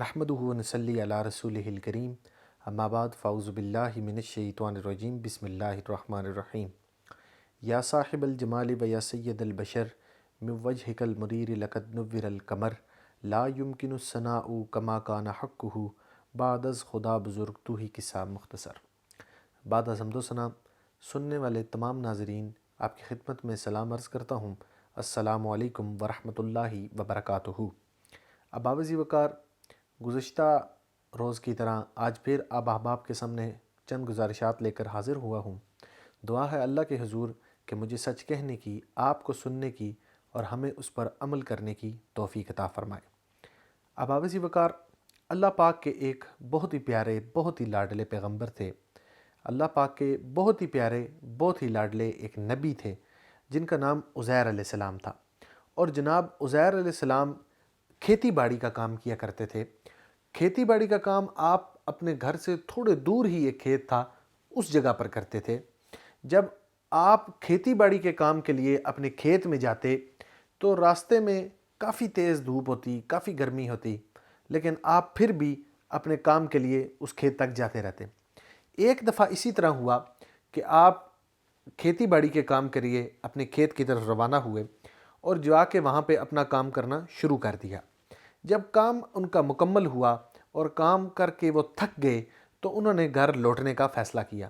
نحمدہ ونصلی علی رسولہ الکریم اما بعد فاعوذ باللہ من الشیطان الرجیم بسم اللہ الرحمن الرحیم یا صاحب الجمال و یا سید البشر من وجہک المنیر لقد نور القمر لا یمکن الثناء کما کان حقہ بعد از خدا بزرگ تو ہی قصہ مختصر۔ بعد از حمد و ثنا سننے والے تمام ناظرین آپ کی خدمت میں سلام عرض کرتا ہوں، السلام علیکم ورحمۃ اللہ وبرکاتہ۔ اباوزی وقار گزشتہ روز کی طرح آج پھر آپ احباب کے سامنے چند گزارشات لے کر حاضر ہوا ہوں۔ دعا ہے اللہ کے حضور کہ مجھے سچ کہنے کی، آپ کو سننے کی اور ہمیں اس پر عمل کرنے کی توفیق عطا فرمائے۔ اباوزی وقار اللہ پاک کے ایک بہت ہی پیارے، بہت ہی لاڈلے پیغمبر تھے۔ اللہ پاک کے بہت ہی پیارے، بہت ہی لاڈلے ایک نبی تھے جن کا نام عزیر علیہ السلام تھا، اور جناب عزیر علیہ السلام کھیتی باڑی کا کام کیا کرتے تھے۔ کھیتی باڑی کا کام آپ اپنے گھر سے تھوڑے دور ہی ایک کھیت تھا، اس جگہ پر کرتے تھے۔ جب آپ کھیتی باڑی کے کام کے لیے اپنے کھیت میں جاتے تو راستے میں کافی تیز دھوپ ہوتی، کافی گرمی ہوتی، لیکن آپ پھر بھی اپنے کام کے لیے اس کھیت تک جاتے رہتے۔ ایک دفعہ اسی طرح ہوا کہ آپ کھیتی باڑی کے کام کے لیے اپنے کھیت کی طرف روانہ ہوئے اور جا کے وہاں پہ اپنا کام کرنا شروع کر دیا۔ جب کام ان کا مکمل ہوا اور کام کر کے وہ تھک گئے تو انہوں نے گھر لوٹنے کا فیصلہ کیا۔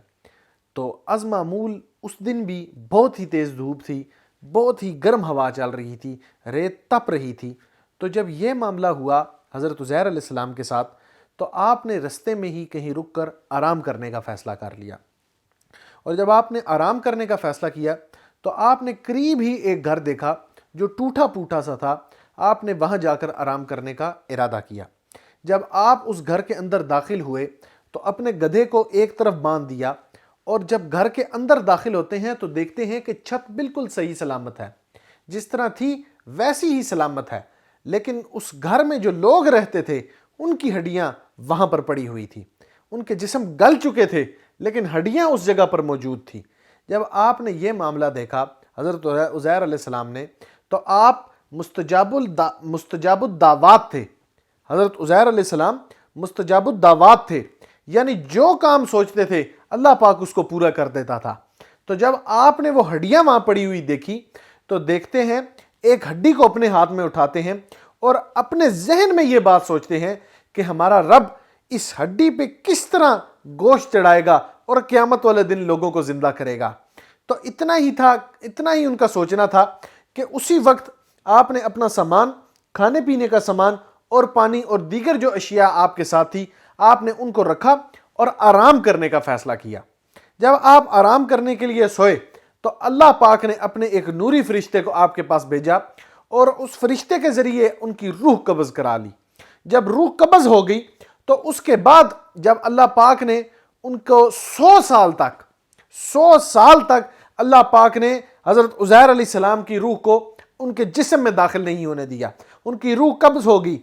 تو از معمول اس دن بھی بہت ہی تیز دھوپ تھی، بہت ہی گرم ہوا چل رہی تھی، ریت تپ رہی تھی۔ تو جب یہ معاملہ ہوا حضرت عزیر علیہ السلام کے ساتھ تو آپ نے رستے میں ہی کہیں رک کر آرام کرنے کا فیصلہ کر لیا، اور جب آپ نے آرام کرنے کا فیصلہ کیا تو آپ نے قریب ہی ایک گھر دیکھا جو ٹوٹا پوٹا سا تھا۔ آپ نے وہاں جا کر آرام کرنے کا ارادہ کیا۔ جب آپ اس گھر کے اندر داخل ہوئے تو اپنے گدھے کو ایک طرف باندھ دیا، اور جب گھر کے اندر داخل ہوتے ہیں تو دیکھتے ہیں کہ چھت بالکل صحیح سلامت ہے، جس طرح تھی ویسی ہی سلامت ہے، لیکن اس گھر میں جو لوگ رہتے تھے ان کی ہڈیاں وہاں پر پڑی ہوئی تھی۔ ان کے جسم گل چکے تھے لیکن ہڈیاں اس جگہ پر موجود تھی۔ جب آپ نے یہ معاملہ دیکھا حضرت عزیر علیہ السلام نے، تو آپ مستجاب الدعوات تھے۔ حضرت عزیر علیہ السلام مستجاب الدعوات تھے، یعنی جو کام سوچتے تھے اللہ پاک اس کو پورا کر دیتا تھا۔ تو جب آپ نے وہ ہڈیاں وہاں پڑی ہوئی دیکھی تو دیکھتے ہیں ایک ہڈی کو اپنے ہاتھ میں اٹھاتے ہیں اور اپنے ذہن میں یہ بات سوچتے ہیں کہ ہمارا رب اس ہڈی پہ کس طرح گوشت چڑھائے گا اور قیامت والے دن لوگوں کو زندہ کرے گا۔ تو اتنا ہی تھا، اتنا ہی ان کا سوچنا تھا کہ اسی وقت آپ نے اپنا سامان، کھانے پینے کا سامان اور پانی اور دیگر جو اشیاء آپ کے ساتھ تھی، آپ نے ان کو رکھا اور آرام کرنے کا فیصلہ کیا۔ جب آپ آرام کرنے کے لیے سوئے تو اللہ پاک نے اپنے ایک نوری فرشتے کو آپ کے پاس بھیجا اور اس فرشتے کے ذریعے ان کی روح قبض کرا لی۔ جب روح قبض ہو گئی تو اس کے بعد جب اللہ پاک نے ان کو 100 سال تک اللہ پاک نے حضرت عزیر علیہ السلام کی روح کو ان کے جسم میں داخل نہیں ہونے دیا۔ ان کی روح قبض ہوگی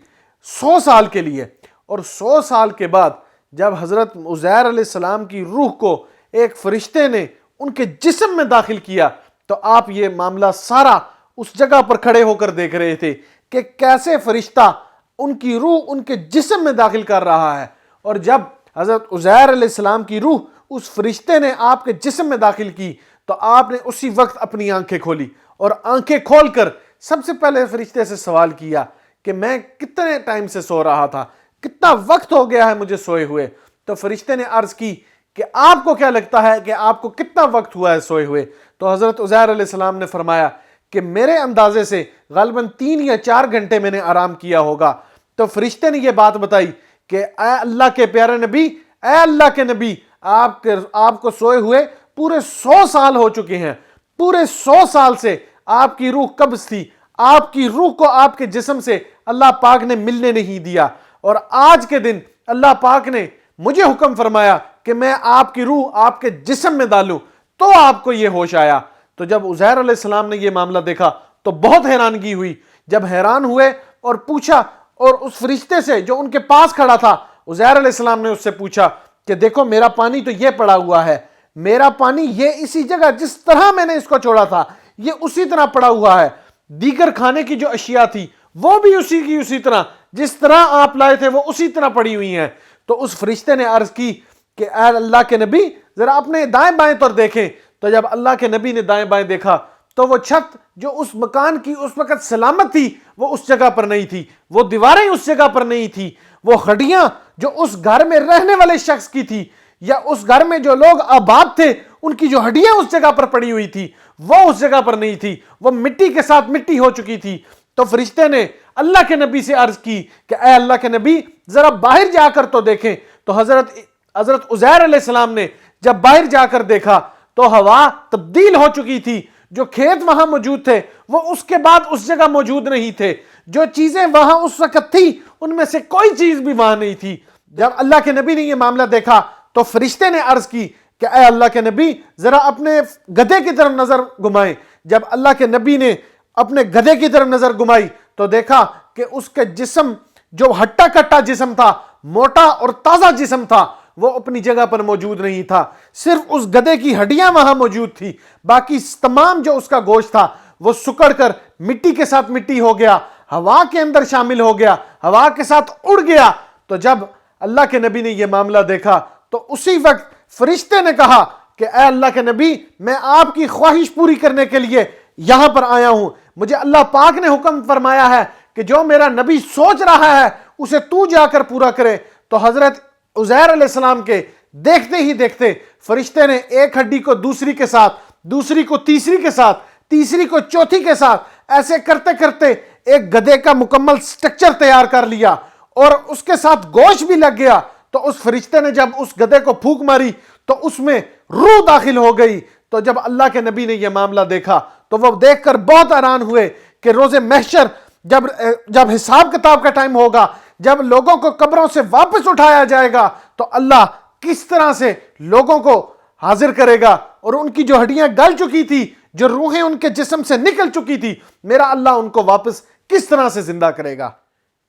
100 سال کے لیے، اور 100 سال کے بعد جب حضرت عزیر علیہ السلام کی روح کو ایک فرشتے نے ان کے جسم میں داخل کیا تو آپ یہ معاملہ سارا اس جگہ پر کھڑے ہو کر دیکھ رہے تھے کہ کیسے فرشتہ ان کی روح ان کے جسم میں داخل کر رہا ہے۔ اور جب حضرت عزیر علیہ السلام کی روح اس فرشتے نے آپ کے جسم میں داخل کی تو آپ نے اسی وقت اپنی آنکھیں کھولی، اور آنکھیں کھول کر سب سے پہلے فرشتے سے سوال کیا کہ میں کتنے ٹائم سے سو رہا تھا، کتنا وقت ہو گیا ہے مجھے سوئے ہوئے۔ تو فرشتے نے عرض کی کہ آپ کو کیا لگتا ہے کہ آپ کو کتنا وقت ہوا ہے سوئے ہوئے؟ تو حضرت عزیر علیہ السلام نے فرمایا کہ میرے اندازے سے غالباً 3 یا 4 گھنٹے میں نے آرام کیا ہوگا۔ تو فرشتے نے یہ بات بتائی کہ اے اللہ کے پیارے نبی، اے اللہ کے نبی، آپ کو سوئے ہوئے پورے 100 سال ہو چکے ہیں۔ پورے 100 سال سے آپ کی روح قبض تھی، آپ کی روح کو آپ کے جسم سے اللہ پاک نے ملنے نہیں دیا، اور آج کے دن اللہ پاک نے مجھے حکم فرمایا کہ میں آپ کی روح آپ کے جسم میں ڈالوں، تو آپ کو یہ ہوش آیا۔ تو جب عزیر علیہ السلام نے یہ معاملہ دیکھا تو بہت حیرانگی ہوئی۔ جب حیران ہوئے اور پوچھا، اور اس فرشتے سے جو ان کے پاس کھڑا تھا، عزیر علیہ السلام نے اس سے پوچھا کہ دیکھو میرا پانی تو یہ پڑا ہوا ہے، میرا پانی یہ اسی جگہ جس طرح میں نے اس کو چھوڑا تھا یہ اسی طرح پڑا ہوا ہے، دیگر کھانے کی جو اشیاء تھی وہ بھی اسی کی اسی طرح، جس طرح آپ لائے تھے وہ اسی طرح پڑی ہوئی ہیں۔ تو اس فرشتے نے عرض کی کہ اے اللہ کے نبی ذرا اپنے دائیں بائیں طرف دیکھیں۔ تو جب اللہ کے نبی نے دائیں بائیں دیکھا تو وہ چھت جو اس مکان کی اس وقت سلامت تھی وہ اس جگہ پر نہیں تھی، وہ دیواریں اس جگہ پر نہیں تھی، وہ ہڈیاں جو اس گھر میں رہنے والے شخص کی تھی یا اس گھر میں جو لوگ آباد تھے ان کی جو ہڈیاں اس جگہ پر پڑی ہوئی تھی وہ اس جگہ پر نہیں تھی، وہ مٹی کے ساتھ مٹی ہو چکی تھی۔ تو فرشتے نے اللہ کے نبی سے عرض کی کہ اے اللہ کے نبی ذرا باہر جا کر تو دیکھیں۔ تو حضرت عزیر علیہ السلام نے جب باہر جا کر دیکھا تو ہوا تبدیل ہو چکی تھی، جو کھیت وہاں موجود تھے وہ اس کے بعد اس جگہ موجود نہیں تھے، جو چیزیں وہاں اس وقت تھی ان میں سے کوئی چیز بھی وہاں نہیں تھی۔ جب اللہ کے نبی نے یہ معاملہ دیکھا تو فرشتے نے عرض کی کہ اے اللہ کے نبی ذرا اپنے گدھے کی طرف نظر گھمائیں۔ جب اللہ کے نبی نے اپنے گدھے کی طرف نظر گھمائی تو دیکھا کہ اس کے جسم جو ہٹا کٹا جسم تھا، موٹا اور تازہ جسم تھا، وہ اپنی جگہ پر موجود نہیں تھا، صرف اس گدھے کی ہڈیاں وہاں موجود تھی، باقی تمام جو اس کا گوشت تھا وہ سکڑ کر مٹی کے ساتھ مٹی ہو گیا، ہوا کے اندر شامل ہو گیا، ہوا کے ساتھ اڑ گیا۔ تو جب اللہ کے نبی نے یہ معاملہ دیکھا تو اسی وقت فرشتے نے کہا کہ اے اللہ کے نبی میں آپ کی خواہش پوری کرنے کے لیے یہاں پر آیا ہوں، مجھے اللہ پاک نے حکم فرمایا ہے کہ جو میرا نبی سوچ رہا ہے اسے تو جا کر پورا کرے۔ تو حضرت عزیر علیہ السلام کے دیکھتے ہی دیکھتے فرشتے نے ایک ہڈی کو دوسری کے ساتھ، دوسری کو تیسری کے ساتھ، تیسری کو چوتھی کے ساتھ، ایسے کرتے کرتے ایک گدھے کا مکمل سٹرکچر تیار کر لیا اور اس کے ساتھ گوشت بھی لگ گیا۔ تو اس فرشتے نے جب اس گدھے کو پھونک ماری تو اس میں روح داخل ہو گئی۔ تو جب اللہ کے نبی نے یہ معاملہ دیکھا تو وہ دیکھ کر بہت حیران ہوئے کہ روز محشر جب حساب کتاب کا ٹائم ہوگا، جب لوگوں کو قبروں سے واپس اٹھایا جائے گا تو اللہ کس طرح سے لوگوں کو حاضر کرے گا، اور ان کی جو ہڈیاں گل چکی تھی، جو روحیں ان کے جسم سے نکل چکی تھی، میرا اللہ ان کو واپس کس طرح سے زندہ کرے گا۔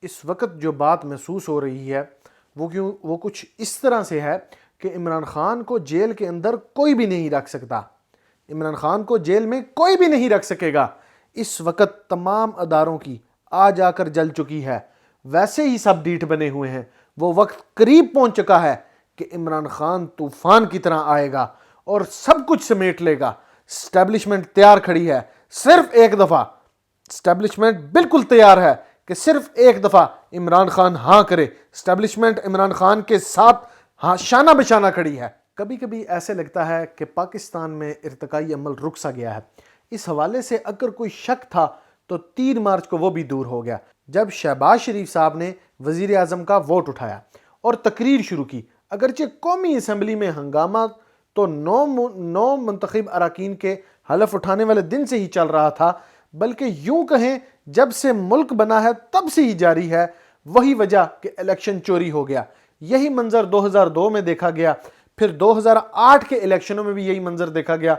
اس وقت جو بات محسوس ہو رہی ہے وہ کچھ اس طرح سے ہے کہ عمران خان کو جیل کے اندر کوئی بھی نہیں رکھ سکتا، عمران خان کو جیل میں کوئی بھی نہیں رکھ سکے گا۔ اس وقت تمام اداروں کی آ جا کر جل چکی ہے، ویسے ہی سب ڈیٹھ بنے ہوئے ہیں، وہ وقت قریب پہنچ چکا ہے کہ عمران خان طوفان کی طرح آئے گا اور سب کچھ سمیٹ لے گا۔ اسٹیبلشمنٹ تیار کھڑی ہے، صرف ایک دفعہ اسٹیبلشمنٹ بالکل تیار ہے کہ صرف ایک دفعہ عمران خان ہاں کرے۔ اسٹیبلشمنٹ عمران خان کے ساتھ ہاں شانہ بشانہ کھڑی ہے۔ کبھی کبھی ایسے لگتا ہے کہ پاکستان میں ارتقائی عمل رک سا گیا ہے۔ اس حوالے سے اگر کوئی شک تھا تو 3 مارچ کو وہ بھی دور ہو گیا جب شہباز شریف صاحب نے وزیر اعظم کا ووٹ اٹھایا اور تقریر شروع کی۔ اگرچہ قومی اسمبلی میں ہنگامہ تو 9 منتخب اراکین کے حلف اٹھانے والے دن سے ہی چل رہا تھا، بلکہ یوں کہیں جب سے ملک بنا ہے تب سے ہی جاری ہے۔ وہی وجہ کہ الیکشن چوری ہو گیا، یہی منظر 2002 میں دیکھا گیا، پھر 2008 کے الیکشنوں میں بھی یہی منظر دیکھا گیا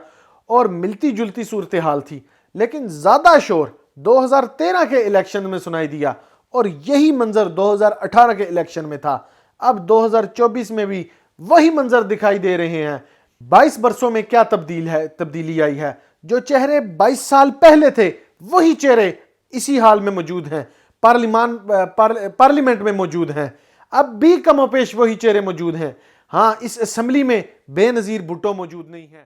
اور ملتی جلتی صورتحال تھی، لیکن زیادہ شور 2013 کے الیکشن میں سنائی دیا اور یہی منظر 2018 کے الیکشن میں تھا۔ اب 2024 میں بھی وہی منظر دکھائی دے رہے ہیں۔ 22 برسوں میں کیا تبدیلی آئی ہے؟ جو چہرے 22 سال پہلے تھے وہی چہرے اسی حال میں موجود ہیں، پارلیمنٹ میں موجود ہیں، اب بھی کم و پیش وہی چہرے موجود ہیں۔ ہاں، اس اسمبلی میں بے نظیر بھٹو موجود نہیں ہیں۔